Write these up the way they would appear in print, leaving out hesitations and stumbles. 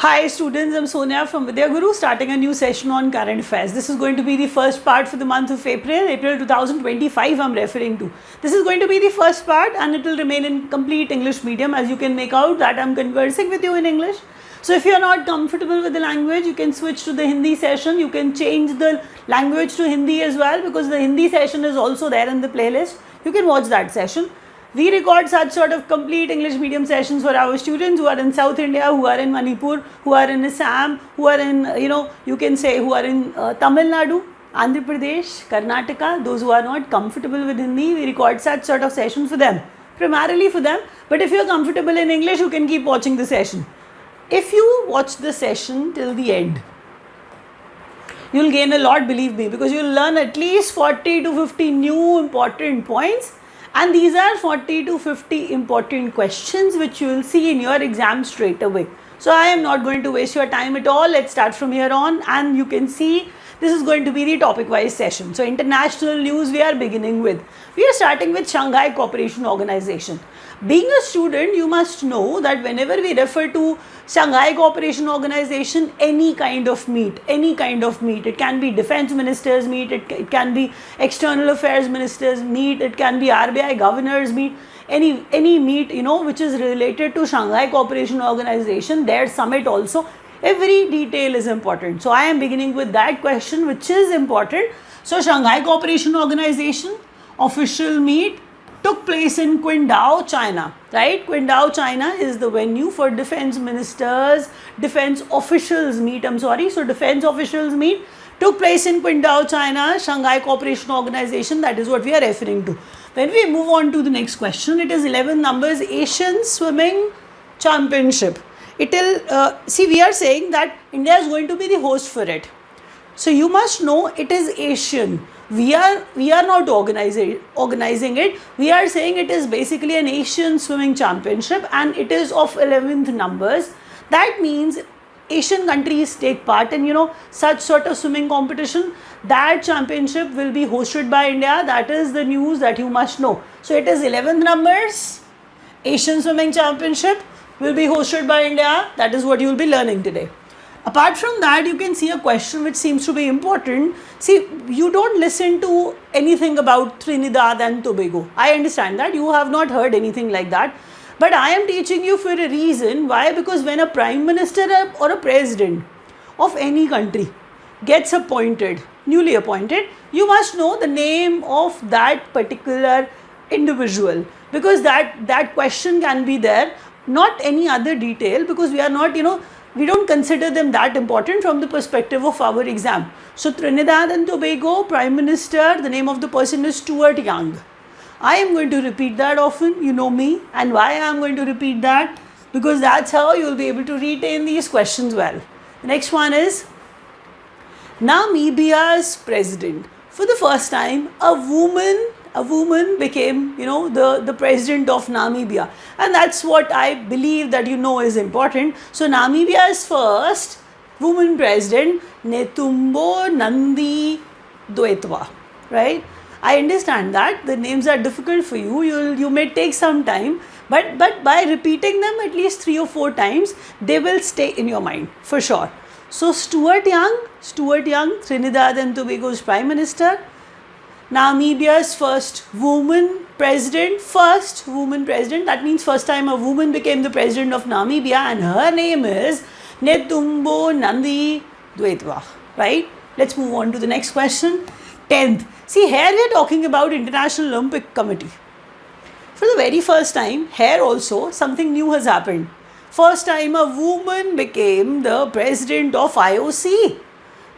Hi students, I'm Sonia from Vidya Guru, starting a new session on current affairs. This is going to be the first part for the month of April 2025 I'm referring to. This is going to be the first part and it will remain in complete English medium, as you can make out that I'm conversing with you in English. So if you're not comfortable with the language, you can switch to the Hindi session. You can change the language to Hindi as well, because the Hindi session is also there in the playlist. You can watch that session. We record such sort of complete English medium sessions for our students who are in South India, who are in Manipur, who are in Assam, who are in, you can say who are in Tamil Nadu, Andhra Pradesh, Karnataka, those who are not comfortable with Hindi. We record such sort of sessions for them, primarily for them. But if you are comfortable in English, you can keep watching the session. If you watch the session till the end, you'll gain a lot, believe me, because you'll learn at least 40 to 50 new important points. And these are 40 to 50 important questions which you will see in your exam straight away. So I am not going to waste your time at all. Let's start from here on, and you can see this is going to be the topic wise session. So international news we are beginning with. We are starting with Shanghai Cooperation Organization. Being a student, you must know that whenever we refer to Shanghai Cooperation Organization, any kind of meet, it can be defense ministers meet, it can be external affairs ministers meet, it can be RBI governors meet, any meet, which is related to Shanghai Cooperation Organization, their summit also, every detail is important. So I am beginning with that question, which is important. So Shanghai Cooperation Organization official meet took place in Qingdao, China, right? Qingdao, China is the venue for defense officials meet, So defense officials meet took place in Qingdao, China, Shanghai Cooperation Organization, that is what we are referring to. When we move on to the next question, it is 11 numbers, Asian Swimming Championship. We are saying that India is going to be the host for it. So you must know it is Asian. We are not organizing it. We are saying it is basically an Asian Swimming Championship, and it is of 11th numbers. That means Asian countries take part in such sort of swimming competition. That championship will be hosted by India. That is the news that you must know. So it is 11th numbers, Asian Swimming Championship will be hosted by India. That is what you will be learning today. Apart from that, you can see a question which seems to be important. See, you don't listen to anything about Trinidad and Tobago. I understand that you have not heard anything like that. But I am teaching you for a reason. Why? Because when a prime minister or a president of any country gets appointed, newly appointed, you must know the name of that particular individual, because that question can be there, not any other detail, because we are not, we don't consider them that important from the perspective of our exam. So Trinidad and Tobago Prime Minister, the name of the person is Stuart Young. I am going to repeat that often, you know me, and why I am going to repeat that, because that's how you will be able to retain these questions well. The next one is Namibia's president. For the first time, a woman became, the president of Namibia. And that's what I believe that is important. So Namibia's first woman president, Netumbo Nandi Ndaitwah, right? I understand that the names are difficult for you. You may take some time, but by repeating them at least 3 or 4 times, they will stay in your mind for sure. So Stuart Young, Trinidad and Tobago's Prime Minister. Namibia's first woman president, that means first time a woman became the president of Namibia, and her name is Netumbo Nandi Ndaitwah, right? Let's move on to the next question. 10th. See, here we are talking about International Olympic Committee. For the very first time, here also something new has happened. First time a woman became the president of IOC,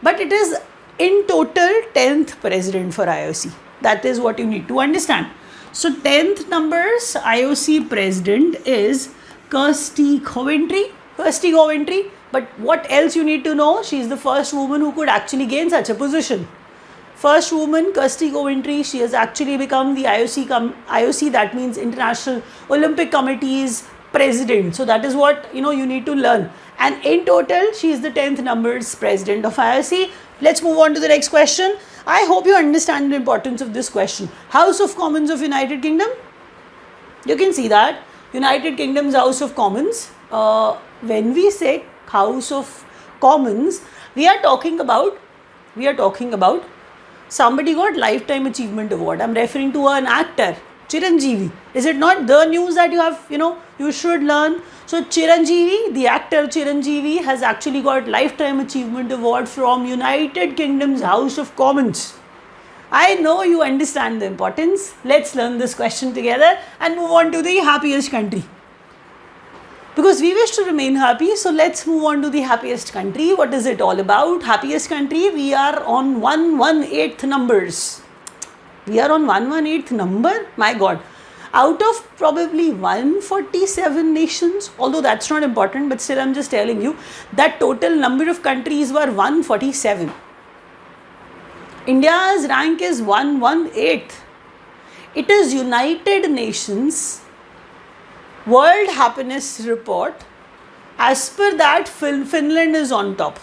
but it is in total 10th president for IOC. That is what you need to understand. So 10th numbers IOC president is Kirsty Coventry. But what else you need to know? She is the first woman who could actually gain such a position. First woman, Kirsty Coventry, she has actually become the IOC, that means International Olympic Committee's president. So that is what you need to learn. And in total, she is the 10th numbers president of IOC. Let's move on to the next question. I hope you understand the importance of this question. House of Commons of United Kingdom. You can see that United Kingdom's House of Commons, when we say House of Commons, we are talking about somebody got Lifetime Achievement Award. I'm referring to an actor, Chiranjeevi. Is it not the news that you have, you should learn? So Chiranjeevi, the actor Chiranjeevi, has actually got Lifetime Achievement Award from United Kingdom's House of Commons. I know you understand the importance. Let's learn this question together and move on to the happiest country. Because we wish to remain happy, so let's move on to the happiest country. What is it all about? Happiest country, we are on 118th numbers. We are on 118th number? My God. Out of probably 147 nations, although that's not important, but still I'm just telling you that total number of countries were 147. India's rank is 118th. It is United Nations World Happiness Report. As per that, Finland is on top.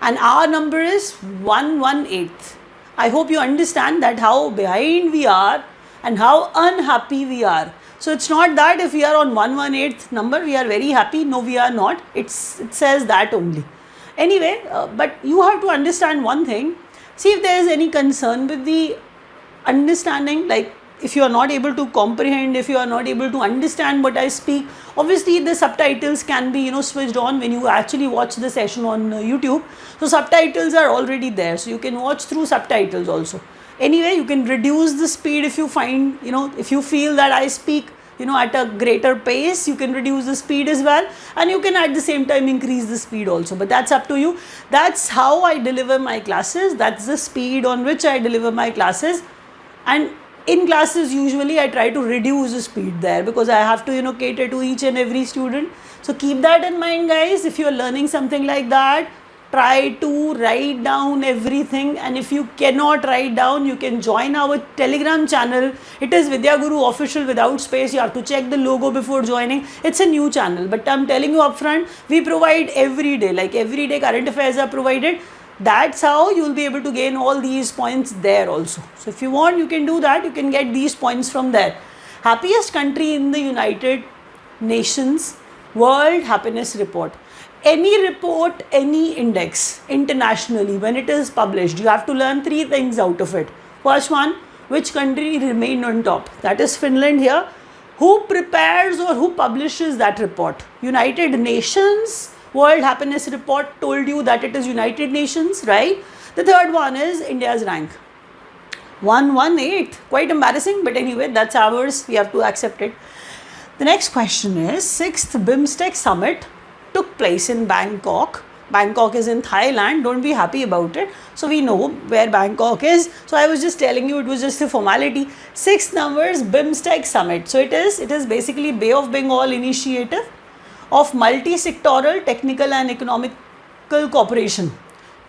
And our number is 118th. I hope you understand that how behind we are and how unhappy we are. So it's not that if we are on 118th number, we are very happy. No, we are not. It says that only. Anyway, but you have to understand one thing. See if there is any concern with the understanding, like if you are not able to comprehend, if you are not able to understand what I speak, obviously the subtitles can be, switched on when you actually watch the session on YouTube. So subtitles are already there. So you can watch through subtitles also. Anyway, you can reduce the speed if you find, if you feel that I speak, at a greater pace, you can reduce the speed as well, and you can at the same time increase the speed also, but that's up to you. That's how I deliver my classes. That's the speed on which I deliver my classes. And in classes, usually I try to reduce the speed there because I have to, cater to each and every student. So keep that in mind, guys. If you're learning something like that, try to write down everything, and if you cannot write down, you can join our Telegram channel. It is Vidya Guru Official without space. You have to check the logo before joining. It's a new channel, but I'm telling you upfront, we provide every day, like every day current affairs are provided. That's how you'll be able to gain all these points there also. So if you want, you can do that. You can get these points from there. Happiest country in the United Nations World Happiness Report. Any report, any index internationally, when it is published, you have to learn 3 things out of it. First one, which country remained on top? That is Finland here. Who prepares or who publishes that report? United Nations World Happiness Report told you that it is United Nations, right? The third one is India's rank. 118th. Quite embarrassing, but anyway, that's ours. We have to accept it. The next question is 6th BIMSTEC Summit took place in Bangkok. Bangkok is in Thailand. Don't be happy about it. So we know where Bangkok is. So I was just telling you, it was just a formality. 6 numbers BIMSTEC Summit. So it is basically Bay of Bengal initiative of multi-sectoral technical and economical cooperation.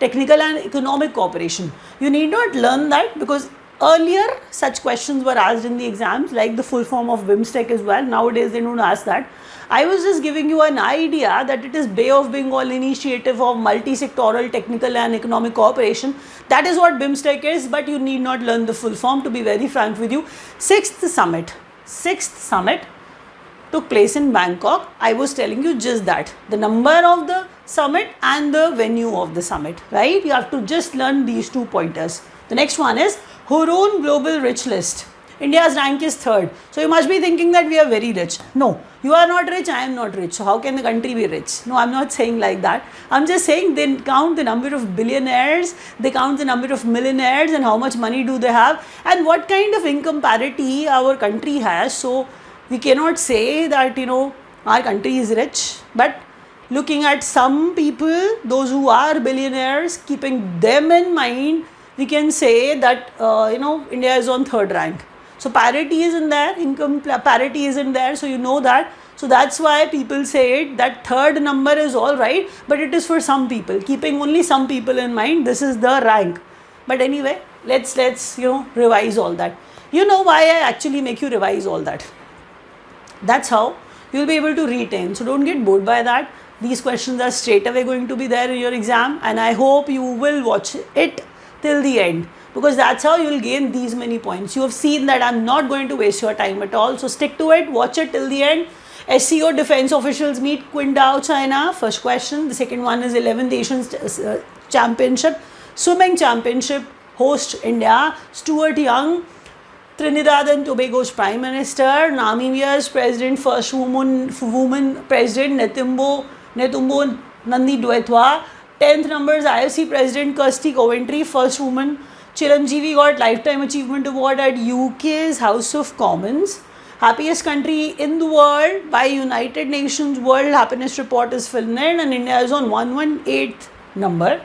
Technical and economic cooperation. You need not learn that because earlier such questions were asked in the exams, like the full form of BIMSTEC as well. Nowadays they don't ask that. I was just giving you an idea that it is Bay of Bengal initiative of multi-sectoral technical and economic cooperation. That is what BIMSTEC is, but you need not learn the full form, to be very frank with you. 6th summit took place in Bangkok. I was telling you just that. The number of the summit and the venue of the summit, right? You have to just learn these 2 pointers. The next one is Hurun Global Rich List. India's rank is 3rd. So you must be thinking that we are very rich. No, you are not rich, I am not rich. So how can the country be rich? No, I'm not saying like that. I'm just saying they count the number of billionaires, they count the number of millionaires and how much money do they have and what kind of income parity our country has. So we cannot say that, our country is rich. But looking at some people, those who are billionaires, keeping them in mind, we can say that, India is on 3rd rank. So parity isn't there, income parity isn't there, so you know that. So that's why people say it, that 3rd number is all right, but it is for some people, keeping only some people in mind, this is the rank. But anyway, let's revise all that. You know why I actually make you revise all that. That's how you'll be able to retain. So don't get bored by that. These questions are straight away going to be there in your exam, and I hope you will watch it till the end, because that's how you will gain these many points. You have seen that I'm not going to waste your time at all. So stick to it, watch it till the end. SCO defense officials meet Qingdao, China. First question. The second one is 11th Asian Championship. Swimming Championship host India. Stuart Young, Trinidad and Tobago's Prime Minister. Namibia's President, first woman President, Netumbo Nandi-Ndaitwah. 10th numbers IFC President Kirsty Coventry, first woman. Chiranjeevi got Lifetime Achievement Award at UK's House of Commons. Happiest country in the world by United Nations World Happiness Report is Finland, and India is on 118th number.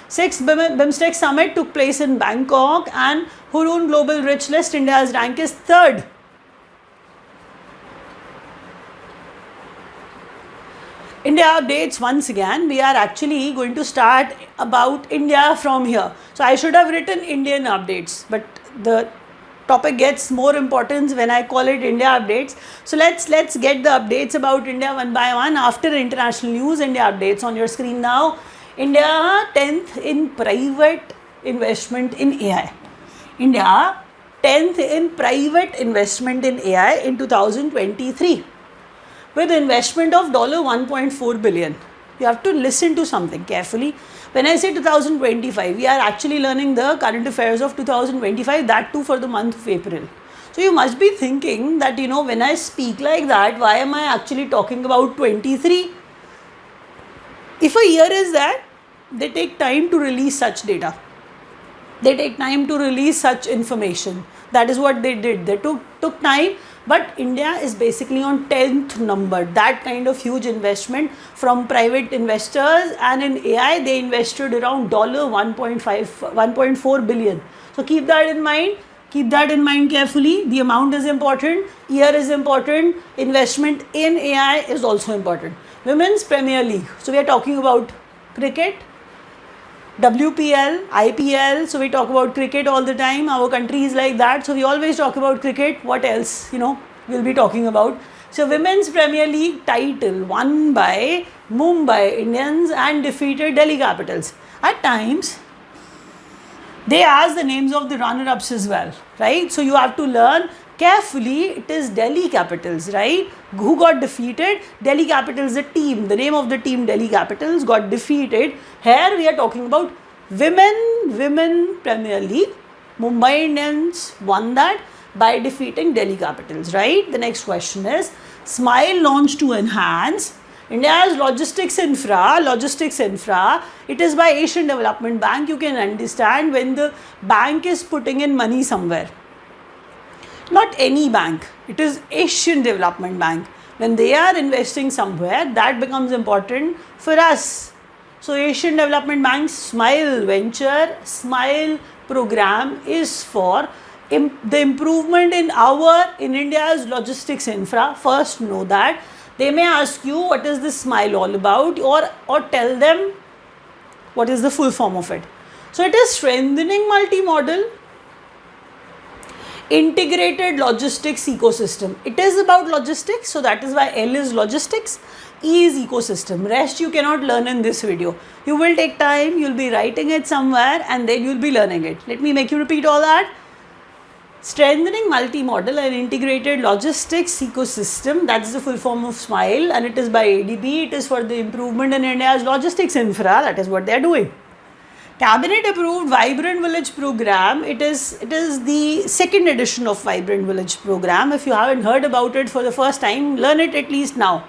6th BIMSTEC Summit took place in Bangkok, and Hurun Global Rich List, India's rank is 3rd. India updates once again. We are actually going to start about India from here. So I should have written Indian updates, but the topic gets more importance when I call it India updates. So let's get the updates about India one by one. After international news, India updates on your screen now. India 10th in private investment in AI. India 10th in private investment in AI in 2023 with investment of $1.4 billion. You have to listen to something carefully. When I say 2025, we are actually learning the current affairs of 2025, that too for the month of April. So you must be thinking that, when I speak like that, why am I actually talking about 23? If a year is that, they take time to release such data. They take time to release such information. That is what they did. They took time. But India is basically on 10th number. That kind of huge investment from private investors, and in AI they invested around $1.4 billion. So keep that in mind. Keep that in mind carefully. The amount is important. Year is important. Investment in AI is also important. Women's Premier League. So we are talking about cricket, WPL, IPL, so we talk about cricket all the time. Our country is like that, so we always talk about cricket. What else, we'll be talking about? So Women's Premier League title won by Mumbai Indians and defeated Delhi Capitals. At times, they ask the names of the runner-ups as well, right? So you have to learn carefully. It is Delhi Capitals, right? Who got defeated? Delhi Capitals, the team. The name of the team, Delhi Capitals, got defeated. Here we are talking about Women Premier League. Mumbai Indians won that by defeating Delhi Capitals, right? The next question is, Smile launched to enhance India's logistics infra. It is by Asian Development Bank. You can understand when the bank is putting in money somewhere. Not any bank, it is Asian Development Bank. When they are investing somewhere, that becomes important for us. So Asian Development Bank's Smile Venture, Smile program is for the improvement in India's logistics infra. First know that. They may ask you what is this Smile all about, or tell them what is the full form of it. So it is strengthening multimodal integrated logistics ecosystem. It is about logistics, so that is why L is logistics, E is ecosystem. Rest you cannot learn in this video. You will take time, you will be writing it somewhere, and then you will be learning it. Let me make you repeat all that. Strengthening multimodal and integrated logistics ecosystem, that's the full form of SMILE, and it is by ADB. It is for the improvement in India's logistics infra. That is what they are doing. Cabinet approved Vibrant Village program. It is the second edition of Vibrant Village program. If you haven't heard about it for the first time, learn it at least now.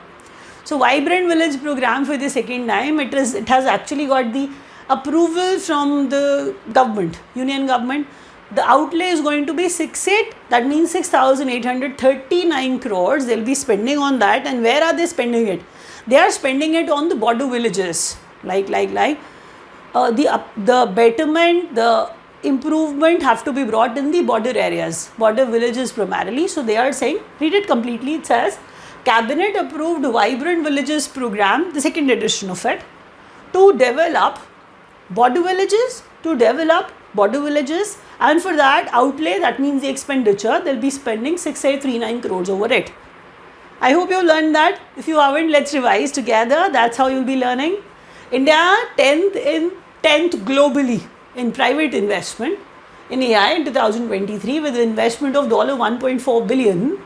So Vibrant Village program for the second time, it has actually got the approval from the government, union government. The outlay is going to be 6,839 crores. They'll be spending on that. And where are they spending it? They are spending it on the border villages, the betterment, the improvement have to be brought in the border areas, border villages primarily. So they are saying, read it completely. It says, Cabinet approved Vibrant Villages program, the second edition of it, to develop border villages, and for that outlay, that means the expenditure, they'll be spending 6,839 crores over it. I hope you learned that. If you haven't, let's revise together. That's how you'll be learning. India 10th globally in private investment in AI in 2023 with an investment of $1.4 billion.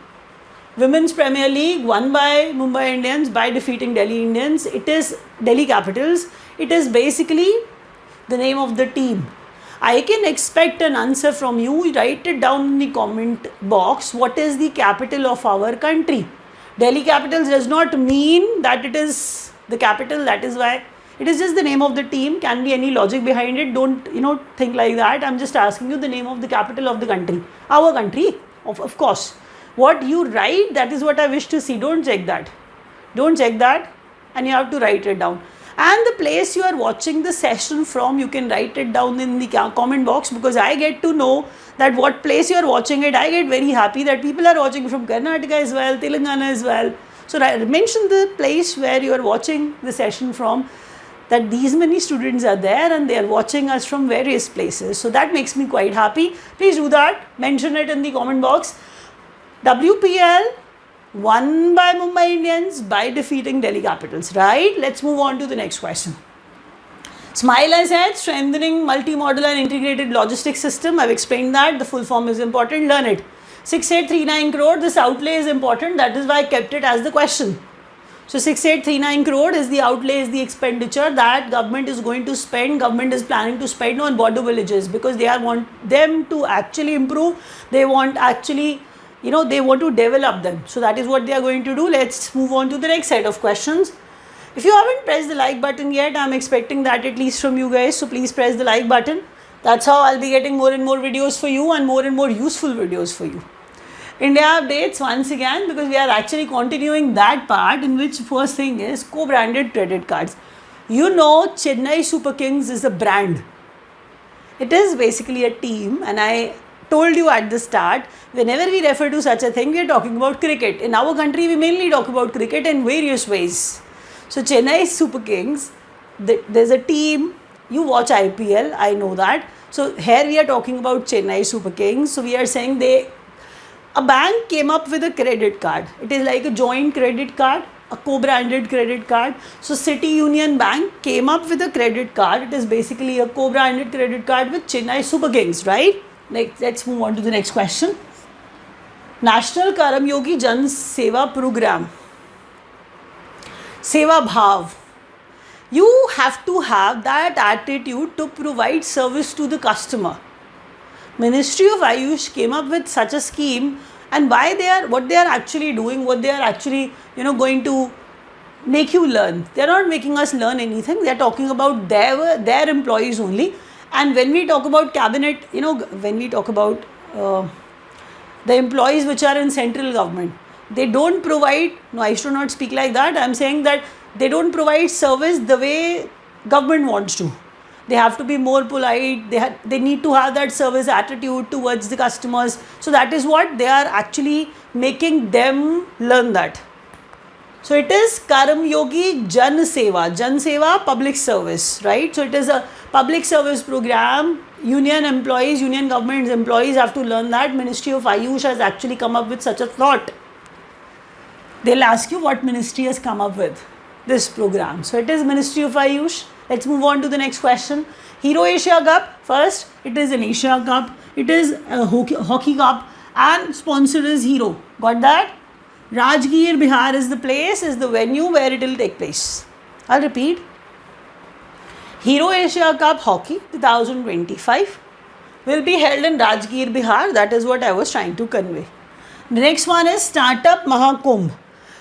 Women's Premier League won by Mumbai Indians by defeating Delhi Indians. It is Delhi Capitals. It is basically the name of the team. I can expect an answer from you. Write it down in the comment box. What is the capital of our country? Delhi Capitals does not mean that it is the capital. That is why it is just the name of the team. Can be any logic behind it. Don't think like that. I'm just asking you the name of the capital of the country. Our country, of course. What you write, that is what I wish to see. Don't check that. Don't check that, and you have to write it down. And the place you are watching the session from, you can write it down in the comment box, because I get to know that what place you are watching it. I get very happy that people are watching from Karnataka as well, Telangana as well. So mention the place where you are watching the session from, that these many students are there and they are watching us from various places. So that makes me quite happy. Please do that. Mention it in the comment box. WPL won by Mumbai Indians by defeating Delhi Capitals, right? Let's move on to the next question. SMILE has said strengthening multi-modal and integrated logistics system. I've explained that. The full form is important. Learn it. 6839 crore. This outlay is important. That is why I kept it as the question. So 6839 crore is the outlay, is the expenditure that government is going to spend. Government is planning to spend on border villages, because they want them to actually improve. They want actually, they want to develop them. So that is what they are going to do. Let's move on to the next set of questions. If you haven't pressed the like button yet, I'm expecting that at least from you guys. So please press the like button. That's how I'll be getting more and more videos for you, and more useful videos for you. India updates once again, because we are actually continuing that part, in which first thing is co-branded credit cards. Chennai Super Kings is a brand. It is basically a team, and I told you at the start, whenever we refer to such a thing, we are talking about cricket. In our country, we mainly talk about cricket in various ways. So Chennai Super Kings, there's a team. You watch IPL, I know that. So here we are talking about Chennai Super Kings. So we are saying a bank came up with a credit card. It is like a joint credit card, a co-branded credit card. So City Union Bank came up with a credit card. It is basically a co-branded credit card with Chennai Super Kings, right? Let's move on to the next question. National Karam Yogi Jan Seva Program. Seva Bhav. You have to have that attitude to provide service to the customer. Ministry of Ayush came up with such a scheme, and what they are actually doing, what they are actually going to make you learn. They are not making us learn anything. They are talking about their employees only. And when we talk about cabinet, when we talk about the employees which are in central government, they don't provide. No, I should not speak like that. I'm saying that they don't provide service the way government wants to. They have to be more polite. They need to have that service attitude towards the customers. So that is what they are actually making them learn that. So it is Karam Yogi Jan Seva. Jan Seva, public service, right? So it is a public service program. Union government employees have to learn that. Ministry of Ayush has actually come up with such a thought. They'll ask you what ministry has come up with this program. So it is Ministry of Ayush. Let's move on to the next question. Hero Asia Cup. First, it is an Asia Cup. It is a hockey cup, and sponsor is Hero. Got that? Rajgir, Bihar is the place, is the venue where it will take place. I'll repeat. Hero Asia Cup Hockey 2025 will be held in Rajgir, Bihar. That is what I was trying to convey. The next one is Startup Mahakumbh.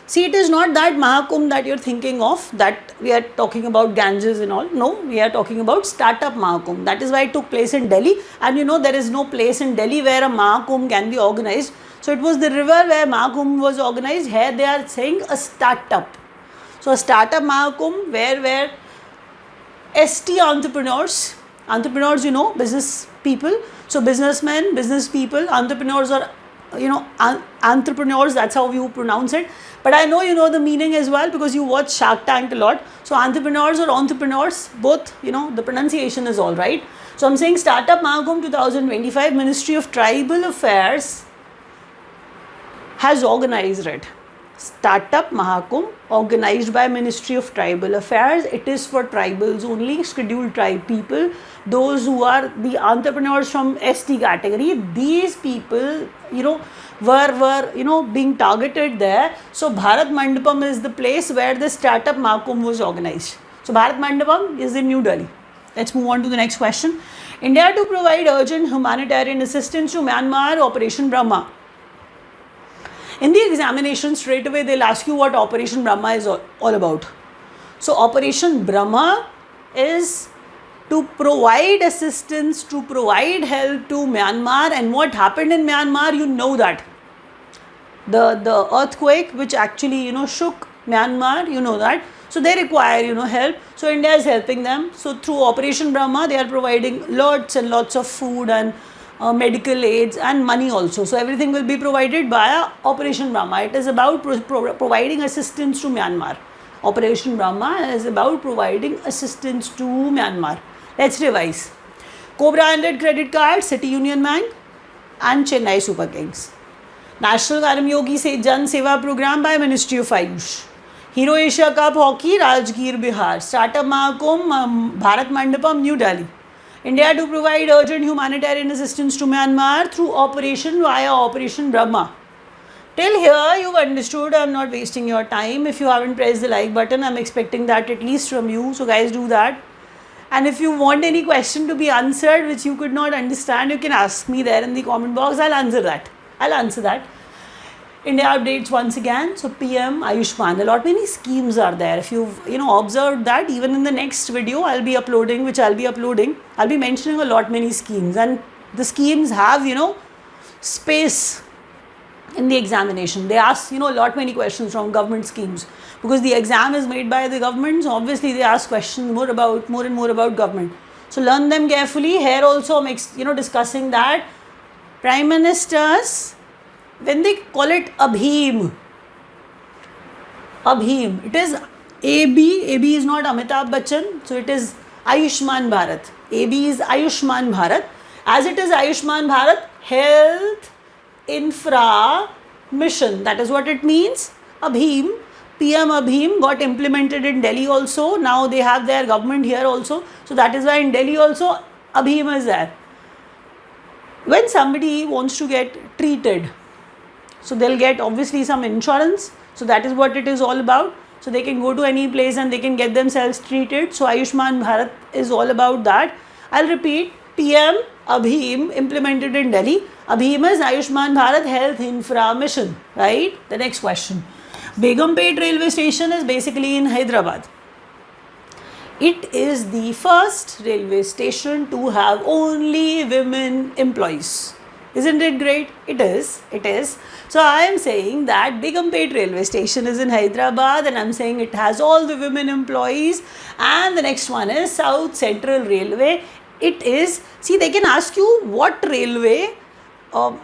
See, it is not that Mahakumbh that you're thinking of, that we are talking about Ganges and all. No, we are talking about Startup Mahakumbh. That is why it took place in Delhi. And there is no place in Delhi where a Mahakumbh can be organized. So it was the river where Mahakumbh was organized. Here they are saying a startup. So a Startup Mahakumbh where ST entrepreneurs, business people. So businessmen, business people, entrepreneurs are entrepreneurs, that's how you pronounce it. But I know you know the meaning as well, because you watch Shark Tank a lot. So entrepreneurs or entrepreneurs, both, the pronunciation is all right. So I'm saying Startup Mahakumbh 2025, Ministry of Tribal Affairs has organized it. Startup Mahakumbh, organized by Ministry of Tribal Affairs. It is for tribals only, scheduled tribe people, those who are the entrepreneurs from ST category. These people, were being targeted there. So Bharat Mandapam is the place where the Startup Mahakumbh was organized. So Bharat Mandapam is in New Delhi. Let's move on to the next question. India to provide urgent humanitarian assistance to Myanmar, Operation Brahma. In the examination, straight away they'll ask you what Operation Brahma is all about. So Operation Brahma is to provide assistance, to provide help to Myanmar. And what happened in Myanmar, you know that. The earthquake which actually, shook Myanmar, you know that. So they require, help. So India is helping them. So through Operation Brahma, they are providing lots and lots of food and medical aids and money also. So everything will be provided via Operation Brahma. It is about providing assistance to Myanmar. Operation Brahma is about providing assistance to Myanmar. Let's revise. Cobra 100 credit card, City Union Bank and Chennai Super Kings. National Karmyogi Se Jan Seva Program by Ministry of Ayush. Hero Asia Cup Hockey, Rajgir, Bihar. Startup Mahakumbh, Bharat Mandapam, New Delhi. India to provide urgent humanitarian assistance to Myanmar through via Operation Brahma. Till here you've understood. I'm not wasting your time. If you haven't pressed the like button, I'm expecting that at least from you. So guys, do that. And if you want any question to be answered which you could not understand, you can ask me there in the comment box. I'll answer that. India updates once again. So PM Ayushman, a lot many schemes are there. If you've observed that, even in the next video I'll be mentioning a lot many schemes, and the schemes have space in the examination. They ask a lot many questions from government schemes, because the exam is made by the government. So obviously they ask questions more and more about government. So learn them carefully. Here also I'm discussing that Prime Ministers, when they call it Abhim, it is AB is not Amitabh Bachchan, so it is Ayushman Bharat. AB is Ayushman Bharat. As it is Ayushman Bharat, Health Infra Mission, that is what it means. Abhim, PM Abhim got implemented in Delhi also. Now they have their government here also. So that is why in Delhi also Abhim is there. When somebody wants to get treated, so they'll get obviously some insurance. So that is what it is all about. So they can go to any place and they can get themselves treated. So Ayushman Bharat is all about that. I'll repeat. PM Abhim implemented in Delhi. Abhim is Ayushman Bharat Health Infra Mission. Right? The next question. Begumpet railway station is basically in Hyderabad. It is the first railway station to have only women employees. Isn't it great? It is. So I am saying that Begumpet railway station is in Hyderabad, and I am saying it has all the women employees. And the next one is South Central Railway. It is, see, they can ask you what railway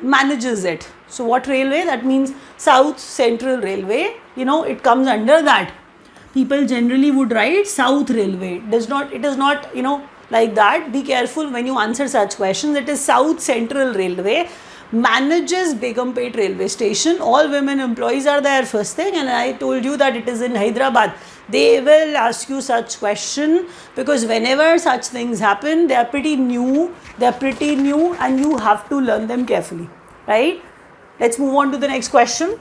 manages it. So what railway? That means South Central Railway. It comes under that. People generally would write South Railway. It is not, like that. Be careful when you answer such questions. It is South Central Railway manages Begumpet railway station. All women employees are there, first thing, and I told you that it is in Hyderabad. They will ask you such question, because whenever such things happen, they are pretty new, and you have to learn them carefully, right? Let's move on to the next question.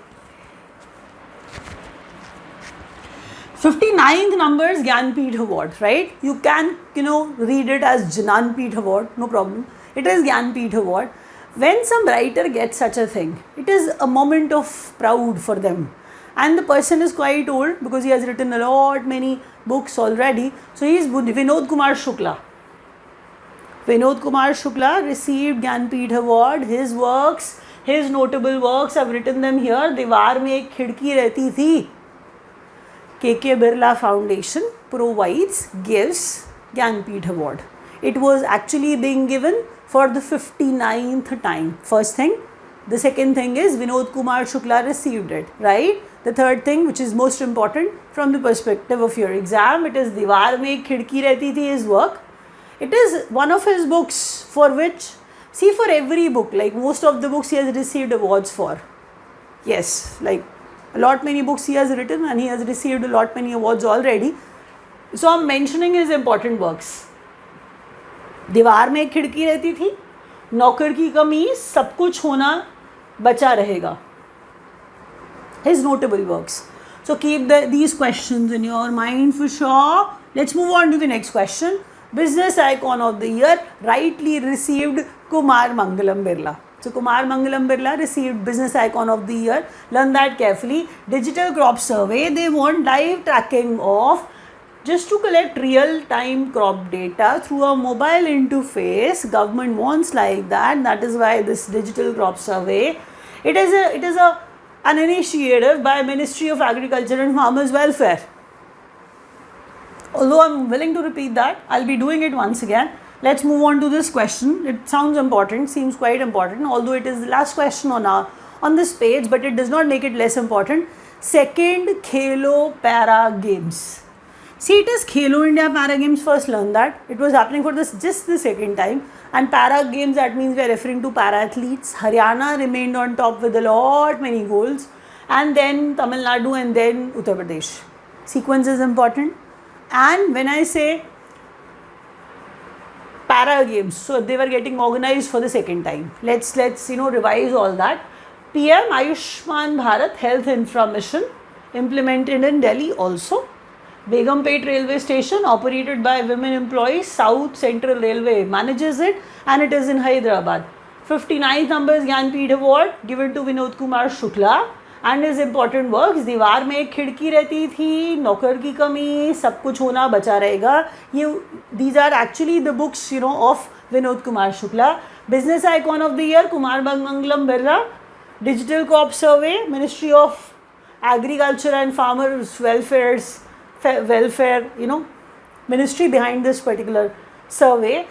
59th number is Gyanpith Award, right? You can, read it as Jnanpith Award, no problem. It is Gyanpith Award. When some writer gets such a thing, it is a moment of proud for them. And the person is quite old, because he has written a lot many books already. So he is Vinod Kumar Shukla. Vinod Kumar Shukla received Gyanpith Award. His works, his notable works, I've written them here. दीवार में एक खिड़की रहती थी. KK Birla Foundation gives Gyanpith Award. It was actually being given for the 59th time. First thing. The second thing is Vinod Kumar Shukla received it, right? The third thing, which is most important from the perspective of your exam, it is Diwar Mein Ek Khidki Rehti Thi, his work. It is one of his books for which, see, for every book, like most of the books he has received awards for. Yes, like a lot many books he has written and he has received a lot many awards already. So I'm mentioning his important works. दीवार में एक खिड़की रहती थी, नौकर की कमी, सब कुछ होना बचा रहेगा. His notable works. So keep these questions in your mind for sure. Let's move on to the next question. Business icon of the year, rightly received Kumar Mangalam Birla. So Kumar Mangalam Birla received business icon of the year. Learn that carefully. Digital crop survey, they want live tracking of just to collect real-time crop data through a mobile interface. Government wants like that. That is why this digital crop survey. It is an initiative by Ministry of Agriculture and Farmers Welfare. Although I'm willing to repeat that, I'll be doing it once again. Let's move on to this question. It sounds important, seems quite important, although it is the last question on this page, but it does not make it less important. Second Khelo Para Games. See, it is Khelo India Para Games, first learn that. It was happening for just the second time. And Para Games, that means we are referring to para athletes. Haryana remained on top with a lot many goals. And then Tamil Nadu and then Uttar Pradesh. Sequence is important. And when I say Para Games, so they were getting organized for the second time. Let's revise all that. PM Ayushman Bharat Health Infra Mission implemented in Delhi also. Begumpet Railway Station, operated by women employees, South Central Railway manages it, and it is in Hyderabad. 59th numbers Gyanpith Award given to Vinod Kumar Shukla and his important works. दीवार में एक खिड़की रहती थी, नौकर की कमी, सब कुछ होना बचा रहेगा. These are actually the books, of Vinod Kumar Shukla. Business icon of the year, Kumar Mangalam Birla. Digital crop survey, Ministry of Agriculture and Farmers Welfare, ministry behind this particular survey.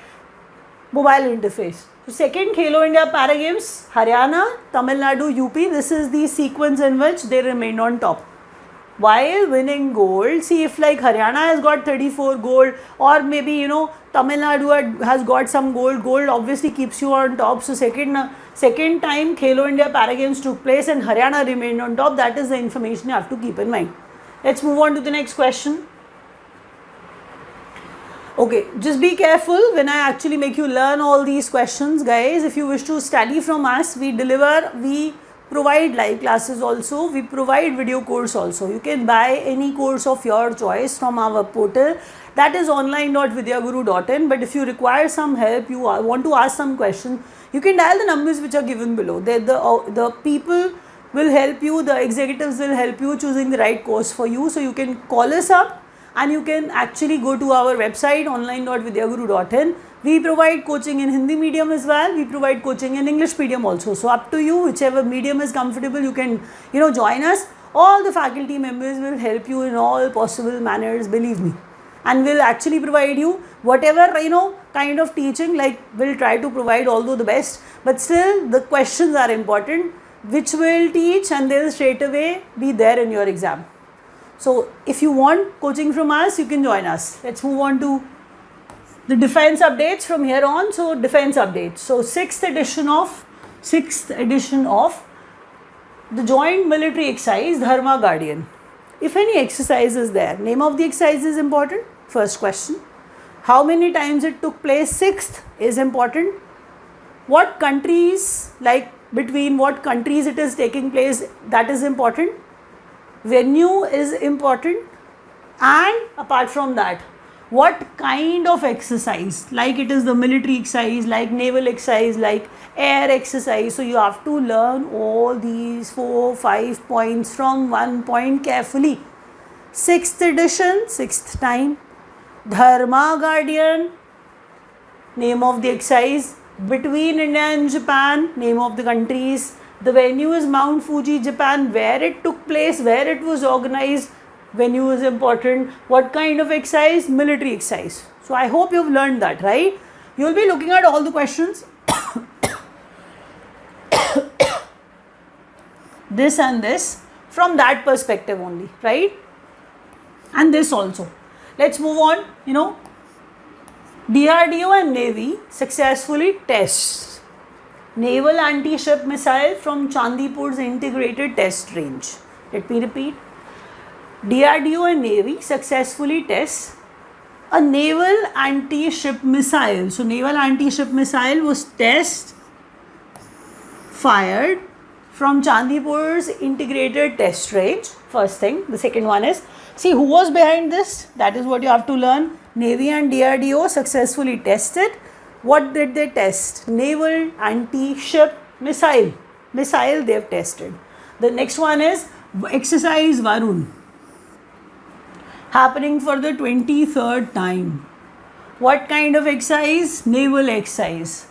Mobile interface. So second, Khelo India Para Games, Haryana, Tamil Nadu, UP. This is the sequence in which they remained on top. While winning gold, see if like Haryana has got 34 gold, or maybe Tamil Nadu has got some gold. Gold obviously keeps you on top. So second time Khelo India Para Games took place and Haryana remained on top. That is the information you have to keep in mind. Let's move on to the next question. Okay, just be careful when I actually make you learn all these questions, guys. If you wish to study from us, we provide live classes also. We provide video course also. You can buy any course of your choice from our portal. That is online.vidyaguru.in. But if you require some help, you want to ask some questions, you can dial the numbers which are given below. The people will help you, the executives will help you choosing the right course for you. So you can call us up and you can actually go to our website online.vidyaguru.in. We provide coaching in Hindi medium as well. We provide coaching in English medium also. So up to you, whichever medium is comfortable, you can join us. All the faculty members will help you in all possible manners, believe me. And we'll actually provide you whatever kind of teaching, like we'll try to provide, although the best. But still the questions are important, which will teach and they'll straight away be there in your exam. So if you want coaching from us, you can join us. Let's move on to the defense updates from here on. So defense updates. So sixth edition of the joint military exercise Dharma Guardian. If any exercise is there, name of the exercise is important. First question. How many times it took place? Sixth is important. What countries, between what countries it is taking place, that is important. Venue is important. And apart from that, what kind of exercise, like it is the military exercise, like naval exercise, like air exercise. So you have to learn all these 4-5 points from one point carefully. Sixth edition, sixth time. Dharma Guardian, name of the exercise. Between India and Japan, name of the countries. The venue is Mount Fuji, Japan. Where it took place, where it was organized, venue is important. What kind of exercise? Military exercise. So I hope you've learned that, right? You'll be looking at all the questions. This and this from that perspective only, right? And this also. Let's move on. DRDO and Navy successfully tests naval anti-ship missile from Chandipur's integrated test range. Let me repeat. DRDO and Navy successfully test a naval anti-ship missile. So naval anti-ship missile was fired from Chandipur's integrated test range. First thing. The second one is, see who was behind this? That is what you have to learn. Navy and DRDO successfully tested. What did they test? Naval anti-ship missile. Missile they have tested. The next one is exercise Varun, happening for the 23rd time. What kind of exercise? Naval exercise.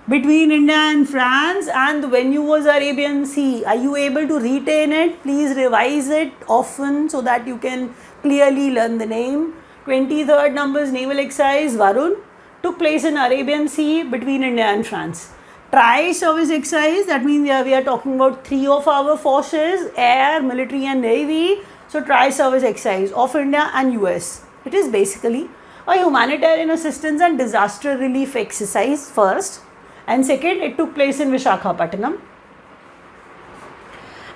Between India and France, and the venue was Arabian Sea. Are you able to retain it? Please revise it often so that you can clearly learn the name. 23rd numbers naval exercise Varun took place in Arabian Sea between India and France. Tri-service exercise, that means we are talking about three of our forces, air, military and navy. So tri-service exercise of India and US. It is basically a humanitarian assistance and disaster relief exercise first. And second, it took place in Visakhapatnam.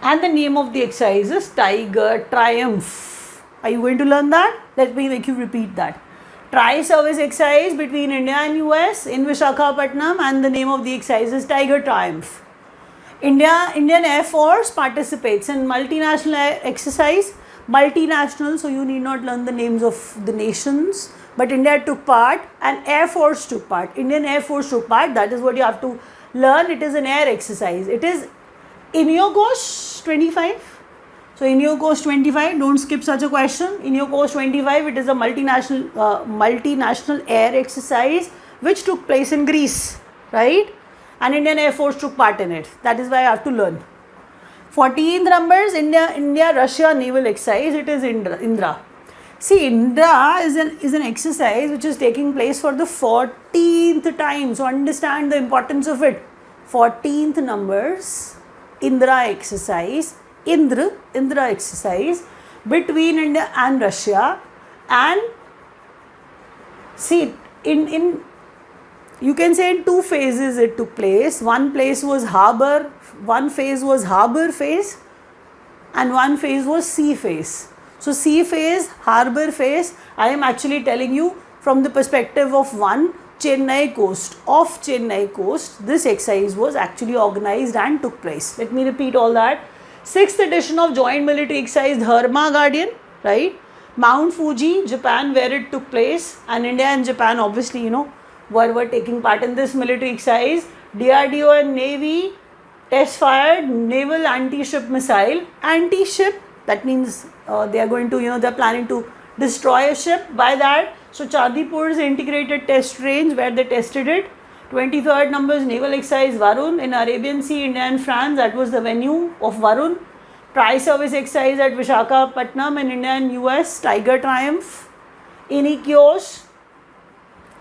And the name of the exercise is Tiger Triumph. Are you going to learn that? Let me make you repeat that. Tri-service exercise between India and US in Visakhapatnam, and the name of the exercise is Tiger Triumph. Indian Air Force participates in multinational exercise. Multinational, so you need not learn the names of the nations. But India took part and Air Force took part. Indian Air Force took part. That is what you have to learn. It is an air exercise. It is INEOCOAST 25. So INEOCOAST 25, don't skip such a question. INEOCOAST 25, it is a multinational air exercise which took place in Greece, right? And Indian Air Force took part in it. That is why I have to learn. 14th numbers, India-Russia naval exercise. It is Indra. See, Indra is an exercise which is taking place for the 14th time. So understand the importance of it. 14th numbers, Indra exercise. Indra exercise between India and Russia. And see, in you can say in two phases it took place. One phase was harbor phase, and one phase was sea phase. So sea phase, harbor phase, I am actually telling you from the perspective of Chennai coast. This exercise was actually organized and took place. Let me repeat all that. 6th edition of Joint Military Exercise Dharma Guardian, right? Mount Fuji, Japan, where it took place, and India and Japan obviously, were taking part in this military exercise. DRDO and Navy test fired naval anti-ship missile. Anti-ship, that means they are going to, they are planning to destroy a ship by that. So Chandipur's integrated test range where they tested it. 23rd numbers naval exercise Varun in Arabian Sea, India and France. That was the venue of Varun. Tri-service exercise at Visakhapatnam in India and US, Tiger Triumph. INEOCOAST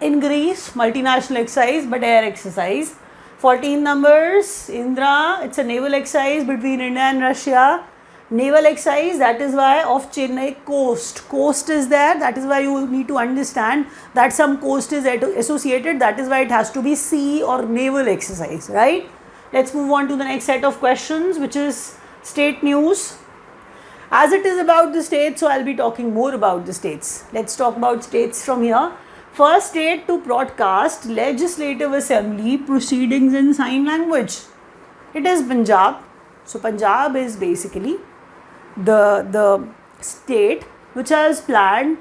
in Greece, multinational exercise but air exercise. 14 numbers, Indra, it's a naval exercise between India and Russia. Naval exercise, that is why of Chennai coast. Coast is there, that is why you need to understand that some coast is associated, that is why it has to be sea or naval exercise, right? Let's move on to the next set of questions, which is state news. As it is about the states, so I'll be talking more about the states. Let's talk about states from here. First state to broadcast Legislative Assembly proceedings in sign language. It is Punjab. So Punjab is basically the state which has planned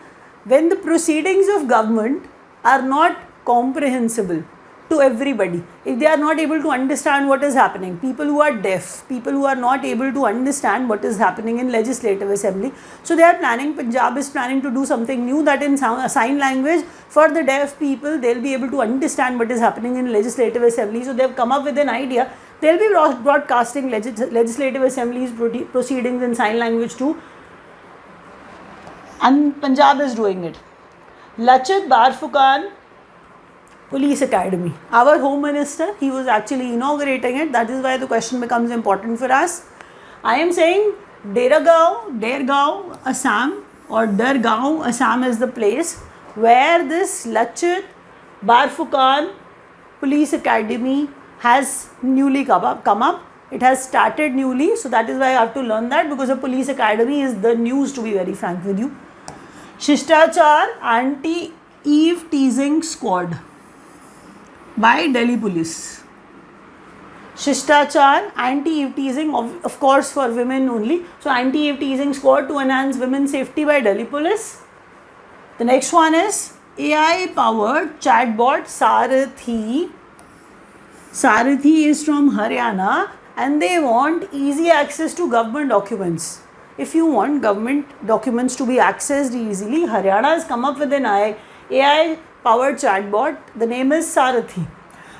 when the proceedings of government are not comprehensible to everybody. If they are not able to understand what is happening, people who are deaf, people who are not able to understand what is happening in Legislative Assembly. So they are planning, Punjab is planning to do something new, that in sign language for the deaf people, they will be able to understand what is happening in Legislative Assembly. So they have come up with an idea. They will be broadcasting Legislative Assembly's proceedings in sign language too. And Punjab is doing it. Lachit Barphukan Police Academy. Our Home Minister, he was actually inaugurating it. That is why the question becomes important for us. I am saying Dergaon, Assam, or Dargaon, Assam is the place where this Lachit Barphukan Police Academy has newly come up. It has started newly, so that is why I have to learn that, because a police academy is the news, to be very frank with you. Shishtachar Anti-Eve Teasing Squad by Delhi Police. Shishtachar Anti-Eve Teasing, of course for women only. So Anti-Eve Teasing Squad to enhance women's safety by Delhi Police. The next one is AI powered chatbot Sarathi. Sarathi is from Haryana and they want easy access to government documents. If you want government documents to be accessed easily, Haryana has come up with an AI powered chatbot. The name is Sarathi.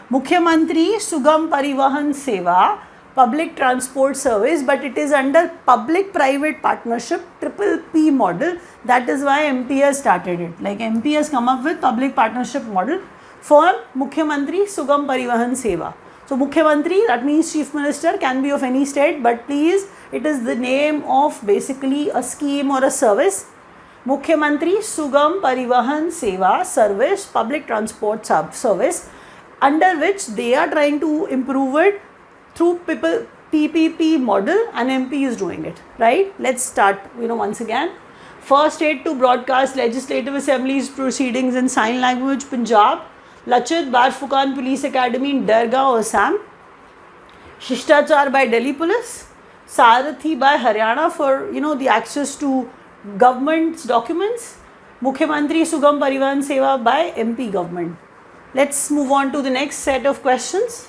Mukhyamantri Sugam Parivahan Seva, public transport service, but it is under public private partnership, triple P model. That is why MP has started it. Like MP has come up with public partnership model for Mukhyamantri Sugam Parivahan Seva. So Mukhyamantri, that means Chief Minister, can be of any state, but please, it is the name of basically a scheme or a service. Mukhyamantri Sugam Parivahan Seva service, public transport service, under which they are trying to improve it through PPP model, and MP is doing it, right? Let's start, once again. First state to broadcast Legislative Assembly's proceedings in sign language, Punjab. Lachit Barfukan Police Academy in Dargaon, Assam. Shishtachar by Delhi Police. Sarathi by Haryana for, the access to government's documents. Mukhyamantri Sugam Parivahan Seva by MP government. Let's move on to the next set of questions.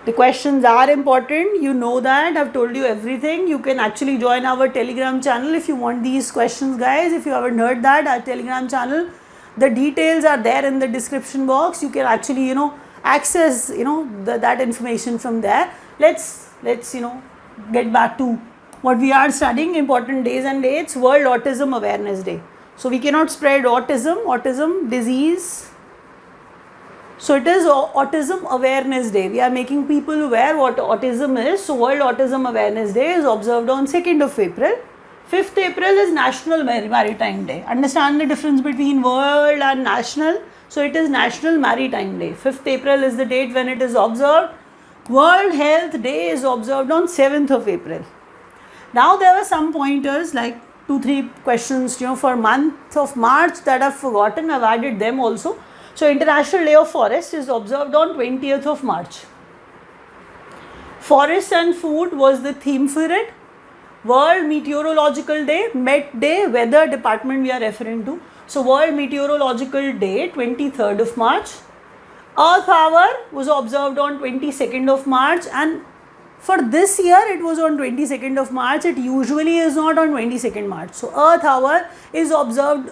The questions are important. You know that. I've told you everything. You can actually join our Telegram channel if you want these questions, guys. If you haven't heard that, our Telegram channel, the details are there in the description box. You can actually, access, that information from there. Let's get back to what we are studying. Important days and dates. World Autism Awareness Day. So we cannot spread autism disease. So it is Autism Awareness Day. We are making people aware what autism is. So World Autism Awareness Day is observed on 2nd of April. 5th April is National Maritime Day. Understand the difference between world and national? So it is National Maritime Day. 5th April is the date when it is observed. World Health Day is observed on 7th of April. Now there were some pointers like 2-3 questions for month of March that I've forgotten. I've added them also. So International Day of Forest is observed on 20th of March. Forest and food was the theme for it. World Meteorological Day, Met Day, weather department we are referring to. So World Meteorological Day, 23rd of March. Earth Hour was observed on 22nd of March, and for this year it was on 22nd of March. It usually is not on 22nd March. So Earth Hour is observed,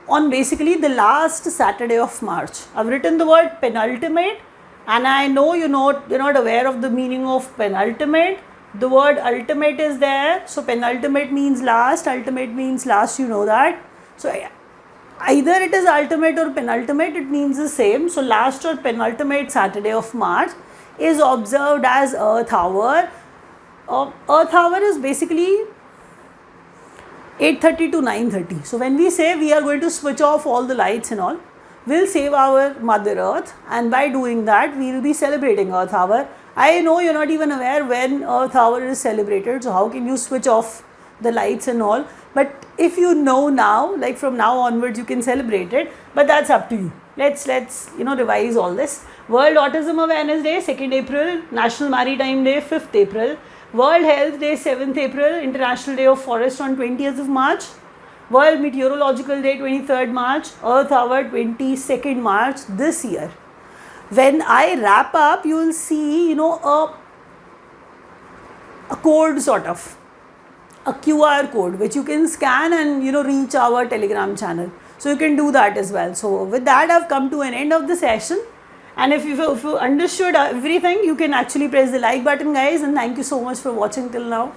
on basically the last Saturday of March. I've written the word penultimate, and I know you're not aware of the meaning of penultimate. The word ultimate is there. So penultimate means last, ultimate means last, you know that. So either it is ultimate or penultimate, it means the same. So last or penultimate Saturday of March is observed as Earth Hour. Earth Hour is basically 8:30 to 9:30. So when we say we are going to switch off all the lights and all, we'll save our Mother Earth, and by doing that we will be celebrating Earth Hour. I know you're not even aware when Earth Hour is celebrated, so how can you switch off the lights and all? But if you know now, like from now onwards you can celebrate it, but that's up to you. Let's revise all this. World Autism Awareness Day, 2nd April. National Maritime Day, 5th April. World Health Day, 7th April. International Day of Forest on 20th of March. World Meteorological Day, 23rd March. Earth Hour, 22nd March this year. When I wrap up, you will see, a code sort of, a QR code which you can scan and, reach our Telegram channel. So you can do that as well. So with that, I've come to an end of the session. And if you understood everything, you can actually press the like button, guys. And thank you so much for watching till now.